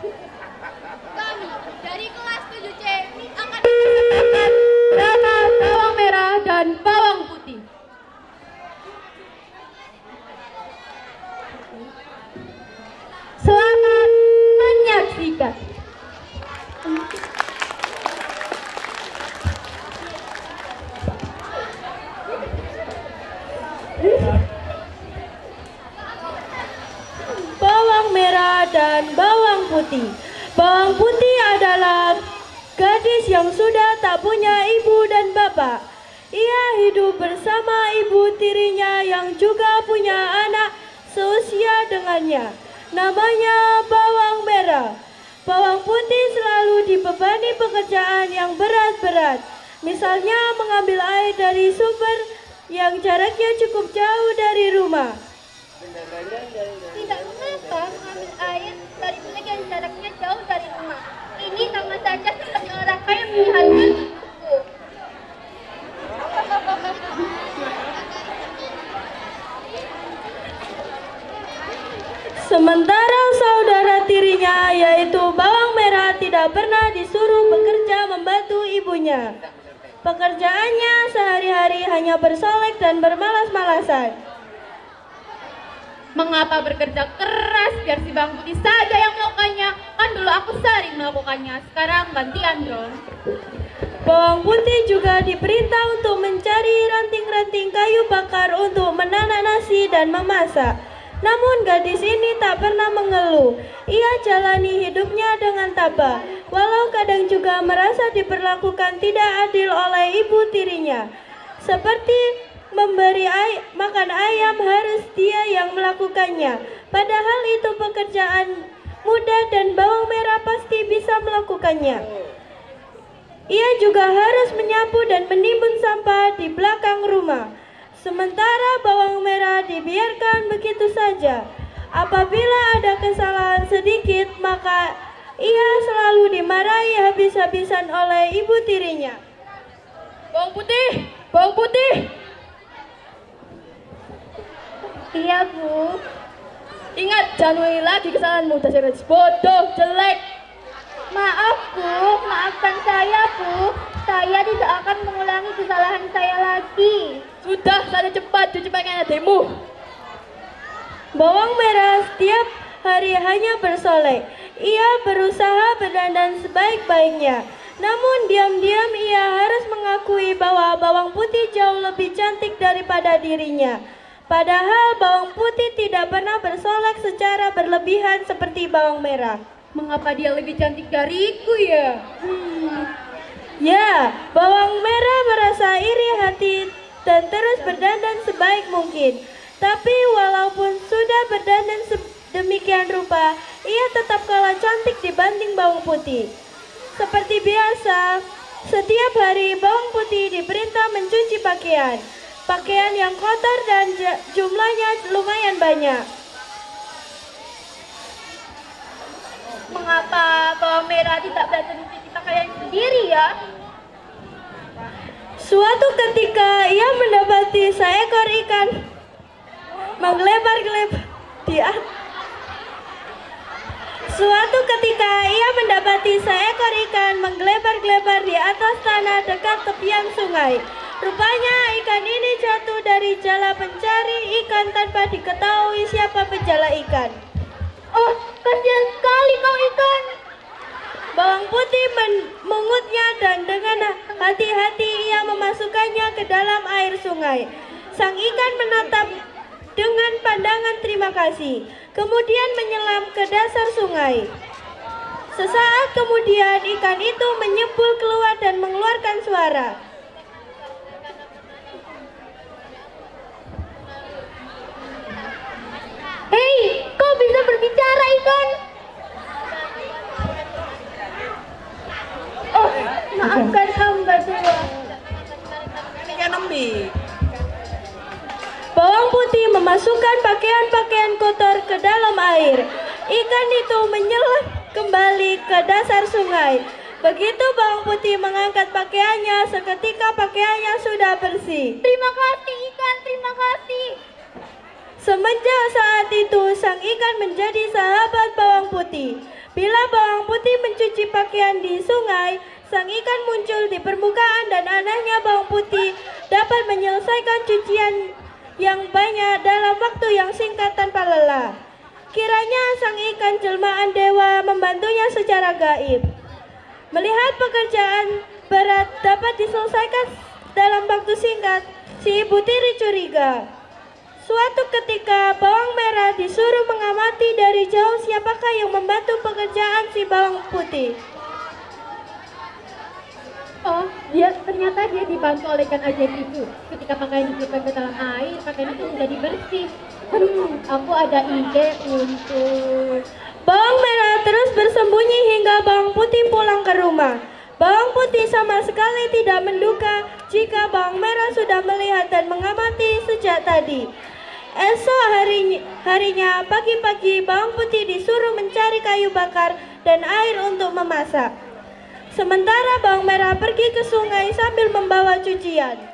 Kami dari kelas 7C akan mempersembahkan drama bawang merah dan bawang putih. Selamat menyaksikan. Bawang merah dan bawang putih. Bawang putih adalah gadis yang sudah tak punya ibu dan bapak. Ia hidup bersama ibu tirinya yang juga punya anak seusia dengannya. Namanya bawang merah. Bawang putih selalu dibebani pekerjaan yang berat-berat. Misalnya mengambil air dari sumber yang jaraknya cukup jauh dari rumah. Tidak mengapa mengambil air dari sumber yang jaraknya jauh dari rumah. Ini sama saja seperti orang kaya melihatnya buku. Sementara saudara tirinya yaitu bawang merah tidak pernah disuruh bekerja membantu ibunya. Pekerjaannya sehari-hari hanya bersolek dan bermalas-malasan. Mengapa bekerja keras biar si bawang putih saja yang melakukannya? Kan dulu aku sering melakukannya, sekarang gantian dong. Bawang putih juga diperintah untuk mencari ranting-ranting kayu bakar untuk menanak nasi dan memasak. Namun gadis ini tak pernah mengeluh. Ia jalani hidupnya dengan tabah, walau kadang juga merasa diperlakukan tidak adil oleh ibu tirinya. Seperti memberi makan ayam harus dia yang melakukannya. Padahal itu pekerjaan mudah dan bawang merah pasti bisa melakukannya. Ia juga harus menyapu dan menimbun sampah di belakang rumah. Sementara bawang merah dibiarkan begitu saja. Apabila ada kesalahan sedikit, maka ia selalu dimarahi habis-habisan oleh ibu tirinya. Bawang putih, bawang putih. Iya, Bu. Ingat, jangan ulangi lagi kesalahanmu, dasar bodoh, jelek. Maaf, Bu. Maafkan saya, Bu. Saya tidak akan mengulangi kesalahan saya lagi. Sudah, saja cepat, cuci pakaian adikmu. Bawang merah setiap hari hanya bersolek. Ia berusaha berdandan sebaik-baiknya. Namun diam-diam ia harus mengakui bahwa bawang putih jauh lebih cantik daripada dirinya. Padahal bawang putih tidak pernah bersolek secara berlebihan seperti bawang merah. Mengapa dia lebih cantik dariku ya? Ya, bawang merah merasa iri hati dan terus berdandan sebaik mungkin. Tapi walaupun sudah berdandan sedemikian rupa, ia tetap kalah cantik dibanding bawang putih. Seperti biasa, setiap hari bawang putih diperintah mencuci pakaian. Pakaian yang kotor dan jumlahnya lumayan banyak. Mengapa bawang merah tidak belajar mencuci pakaian sendiri ya? Suatu ketika ia mendapati seekor ikan menggelebar-gelebar di atas. Suatu ketika ia mendapati seekor ikan menggelebar-gelebar di atas tanah dekat tepian sungai. Rupanya ikan ini jatuh dari jala pencari ikan tanpa diketahui siapa penjala ikan. Oh, kasihan sekali kau ikan. Bawang putih mengutnya dan dengan hati-hati ia memasukkannya ke dalam air sungai. Sang ikan menatap dengan pandangan terima kasih, kemudian menyelam ke dasar sungai. Sesaat kemudian ikan itu menyembul keluar dan mengeluarkan suara. Hei, kau bisa berbicara ikan? Oh, maafkan hamba tua. Bawang putih memasukkan pakaian-pakaian kotor ke dalam air. Ikan itu menyelam kembali ke dasar sungai. Begitu bawang putih mengangkat pakaiannya, seketika pakaiannya sudah bersih. Terima kasih ikan, terima kasih. Semenjak saat itu, sang ikan menjadi sahabat bawang putih. Bila bawang putih mencuci pakaian di sungai, sang ikan muncul di permukaan dan anehnya bawang putih dapat menyelesaikan cucian yang banyak dalam waktu yang singkat tanpa lelah. Kiranya sang ikan jelmaan dewa membantunya secara gaib. Melihat pekerjaan berat dapat diselesaikan dalam waktu singkat, si ibu tiri curiga. Suatu ketika bawang merah disuruh mengamati dari jauh siapakah yang membantu pekerjaan si bawang putih. Oh, ternyata dia dibantu oleh ikan ajaib itu. Ketika pakaian dicelupkan ke dalam air, pakaian itu menjadi bersih. Aku ada ide untuk... Bawang merah terus bersembunyi hingga bawang putih pulang ke rumah. Bawang putih sama sekali tidak menduga jika bawang merah sudah melihat dan mengamati sejak tadi. Esok harinya pagi-pagi bawang putih disuruh mencari kayu bakar dan air untuk memasak. Sementara bawang merah pergi ke sungai sambil membawa cucian.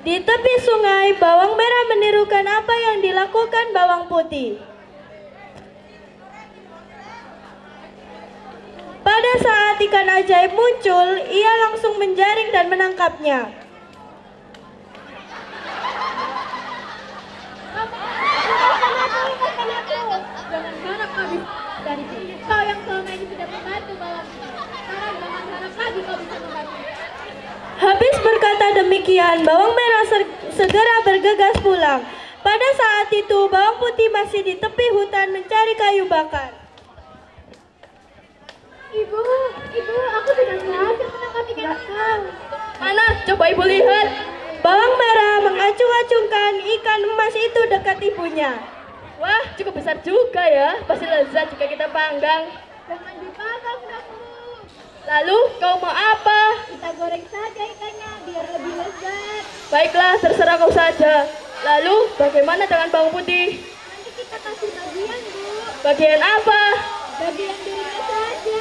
Di tepi sungai, bawang merah menirukan apa yang dilakukan bawang putih. Pada saat ikan ajaib muncul, ia langsung menjaring dan menangkapnya. Jangan harap habis dari sini. Kau yang selama ini sudah membantu bawang. Sekarang jangan harap lagi kau bisa membantu. Habis berkata demikian, bawang merah segera bergegas pulang. Pada saat itu, bawang putih masih di tepi hutan mencari kayu bakar. Ibu, aku tidak sengaja menangkap ikan kau. Mana? Coba ibu lihat. Bawang merah mengacung-acungkan ikan emas itu dekat ibunya. Wah, cukup besar juga ya. Pasti lezat jika kita panggang. Jangan dipanggang, Nakku. Lalu kau mau apa? Kita goreng saja ikannya biar lebih lezat. Baiklah, terserah kau saja. Lalu bagaimana dengan bawang putih? Nanti kita kasih bagian, Bu. Bagian apa? Bagian dirinya saja.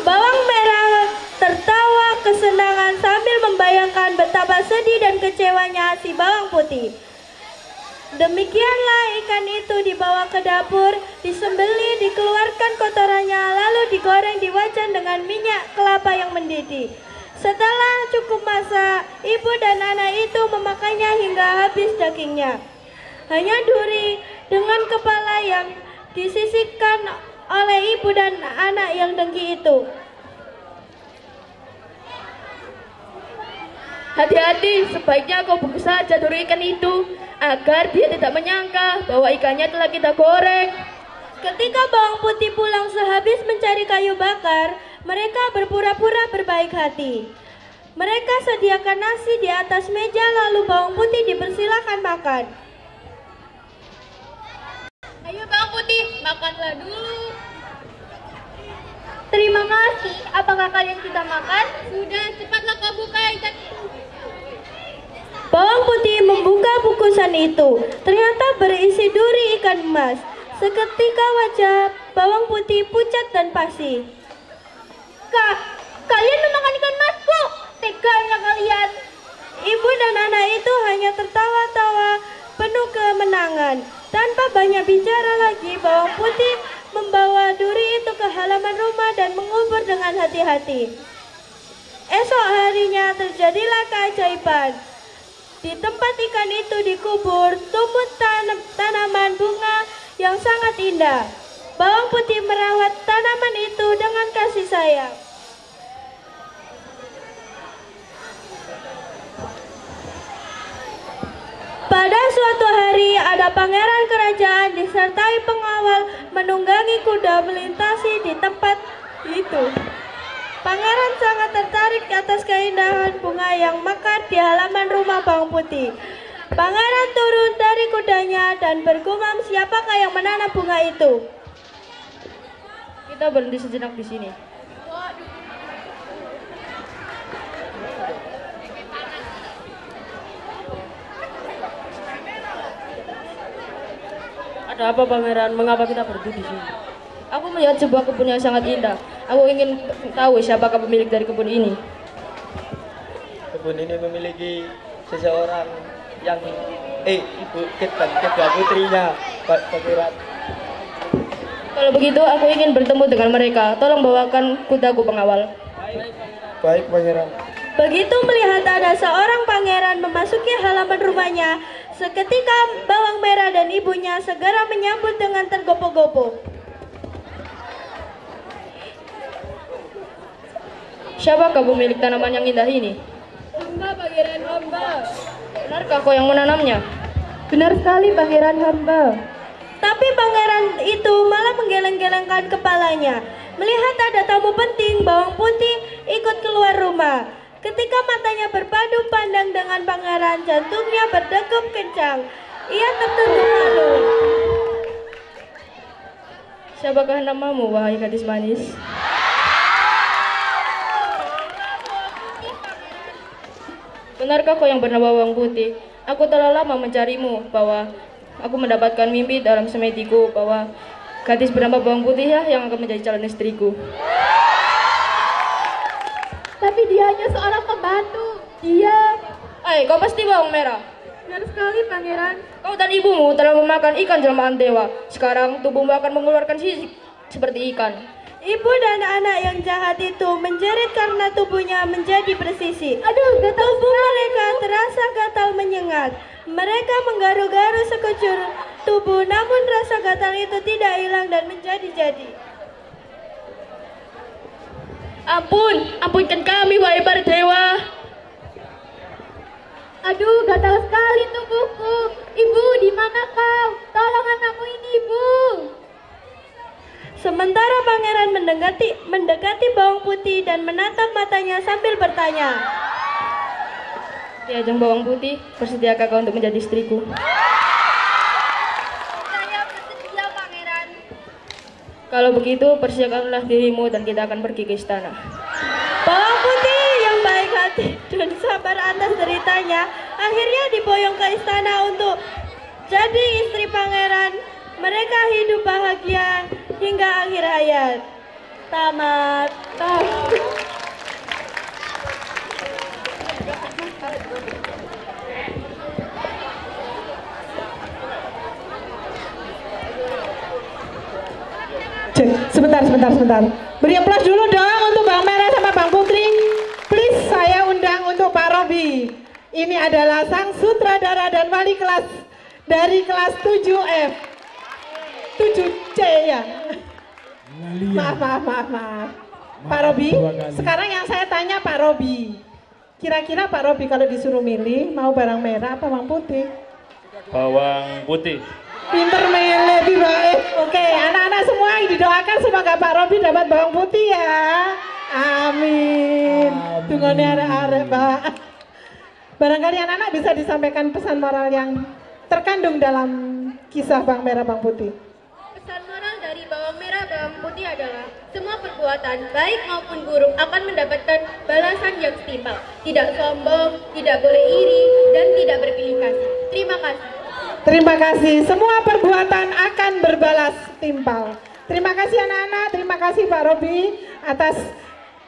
Bawang merah tertawa kesenangan sambil membayangkan betapa sedih dan kecewanya si bawang putih. Demikianlah ikan itu dibawa ke dapur, disembelih, dikeluarkan kotorannya, lalu digoreng di wajan dengan minyak kelapa yang mendidih. Setelah cukup masak, ibu dan anak itu memakannya hingga habis dagingnya. Hanya duri dengan kepala yang disisihkan oleh ibu dan anak yang dengki itu. Hati-hati, sebaiknya kau bungkus saja duri ikan itu agar dia tidak menyangka bahwa ikannya telah kita goreng. Ketika bawang putih pulang sehabis mencari kayu bakar, mereka berpura-pura berbaik hati. Mereka sediakan nasi di atas meja, lalu bawang putih dipersilakan makan. Ayo bawang putih, makanlah dulu. Terima kasih. Apakah kalian sudah makan? Sudah, cepatlah kau buka ikan itu. Bawang putih membuka bungkusan itu. Ternyata berisi duri ikan emas. Seketika wajah bawang putih pucat dan pasi. Kalian memakan ikan emasku. Teganya kalian. Ibu dan anak itu hanya tertawa-tawa penuh kemenangan. Tanpa banyak bicara lagi, bawang putih membawa duri itu ke halaman rumah dan mengubur dengan hati-hati. Esok harinya terjadilah keajaiban. Di tempat ikan itu dikubur, tumbuh tanaman bunga yang sangat indah. Bawang putih merawat tanaman itu dengan kasih sayang. Pada suatu hari, ada pangeran kerajaan disertai pengawal menunggangi kuda melintasi di tempat itu. Pangeran sangat tertarik atas keindahan bunga yang mekar di halaman rumah bawang putih. Pangeran turun dari kudanya dan bergumam siapakah yang menanam bunga itu. Kita berhenti sejenak di sini. Ada apa pangeran? Mengapa kita berdiri di sini? Aku melihat sebuah kebun yang sangat indah. Aku ingin tahu siapakah pemilik dari kebun ini. Kebun ini memiliki seseorang yang ibu dan kedua putrinya, Pangeran. Kalau begitu aku ingin bertemu dengan mereka. Tolong bawakan kudaku pengawal. Baik, Pangeran. Begitu melihat ada seorang pangeran memasuki halaman rumahnya, seketika Bawang Merah dan ibunya segera menyambut dengan tergopoh-gopoh. Siapakah pemilik tanaman yang indah ini? Hamba, Pangeran hamba. Benarkah kau yang menanamnya? Benar sekali, Pangeran hamba. Tapi pangeran itu malah menggeleng-gelengkan kepalanya. Melihat ada tamu penting, Bawang Putih ikut keluar rumah. Ketika matanya berpadu pandang dengan pangeran, jantungnya berdegup kencang. Ia tertunduk malu. Siapakah namamu, wahai gadis manis? Benarkah kau yang bernama Bawang Putih? Aku telah lama mencarimu, bahwa aku mendapatkan mimpi dalam semediku bahwa gadis bernama Bawang Putih ya yang akan menjadi calon istriku. Tapi dia hanya seorang pembantu. Dia... Kau pasti Bawang Merah. Benar sekali, Pangeran. Kau dan ibumu telah memakan ikan jelmaan dewa. Sekarang tubuhmu akan mengeluarkan sisik seperti ikan. Ibu dan anak yang jahat itu menjerit karena tubuhnya menjadi bersisik. Aduh, gatal Tubuh mereka terasa gatal menyengat. Mereka menggaru-garu sekujur tubuh, namun rasa gatal itu tidak hilang dan menjadi-jadi. Ampunkan kami, wahai para dewa. Aduh, gatal sekali tubuhku. Ibu, di mana kau? Tolong anakku ini, Ibu. Sementara pangeran mendekati Bawang Putih dan menatap matanya sambil bertanya. Ya, Ajeng Bawang Putih, bersediakah kau untuk menjadi istriku? Saya bersedia, Pangeran. Kalau begitu, persiapkanlah dirimu dan kita akan pergi ke istana. Bawang Putih yang baik hati dan sabar atas deritanya akhirnya diboyong ke istana untuk jadi istri pangeran. Mereka hidup bahagia hingga akhir hayat. Tamat. Sebentar. Beri aplaus dulu dong untuk Bang Merah sama Bang Putri. Please, saya undang untuk Pak Robi. Ini adalah sang sutradara dan wali kelas dari kelas 7F. 7C ya. Maaf. Pak Robi, sekarang yang saya tanya Pak Robi. Kira-kira Pak Robi kalau disuruh milih mau Bawang Merah apa Bawang Putih? Bawang Putih. Pinter milih, baik. Oke, anak-anak semua didoakan semoga Pak Robi dapat Bawang Putih ya. Amin. Tungguannya arek-arek, Pak. Barangkali anak-anak bisa disampaikan pesan moral yang terkandung dalam kisah Bawang Merah Bawang Putih. Pesan moral dari Bawang Merah Bawang Putih adalah semua perbuatan baik maupun buruk akan mendapatkan balasan yang setimpal. Tidak sombong, tidak boleh iri, dan tidak berpilih kasih. Terima kasih. Terima kasih. Semua perbuatan akan berbalas timpal. Terima kasih anak-anak, terima kasih Pak Robi atas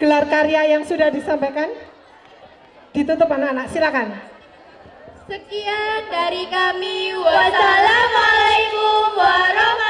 gelar karya yang sudah disampaikan. Ditutup anak-anak, silakan. Sekian dari kami. Wassalamualaikum warahmatullahi